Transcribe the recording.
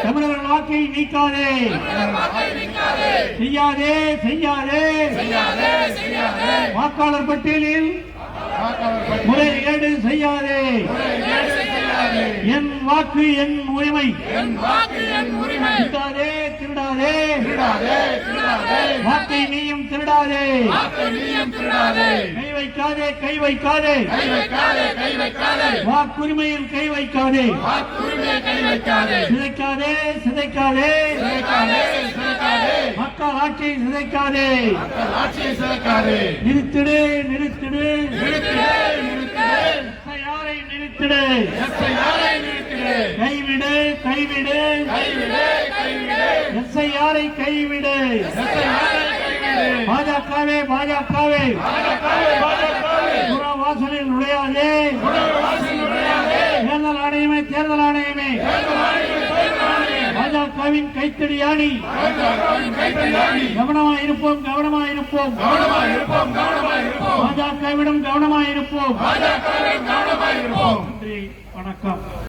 தமிழர்கள் வாக்கை நீக்காதே, செய்யாதே செய்யாதே. வாக்காளர் பட்டியலில் முறைகேடு செய்யாதே. என் வாக்கு என் உரிமை. திருடாதே திருடாதே. வாக்கை நீயும் திருடாதே. கை வைக்காதே கை வைக்காதே. வாக்குரிமையில் கை வைக்காதே. சிதைக்காதே சிதைக்காதே. மக்கள் ஆட்சியை சிதைக்காதே. நிறுத்திடு நிறுத்திடு. யாரை நிறுத்திடு. கைவிடு கைவிடு. எஸ்ஐஆரை கைவிடு. பாஜகவே பாஜகவே. வாசலில் நுழையாதே. தேர்தல் ஆணையமே தேர்தல் ஆணையமே. பாஜகவின் கைத்தடியாணி. கவனமாயிருப்போம் கவனமாயிருப்போம். பாஜகவிடம் கவனமாயிருப்போம். நன்றி வணக்கம்.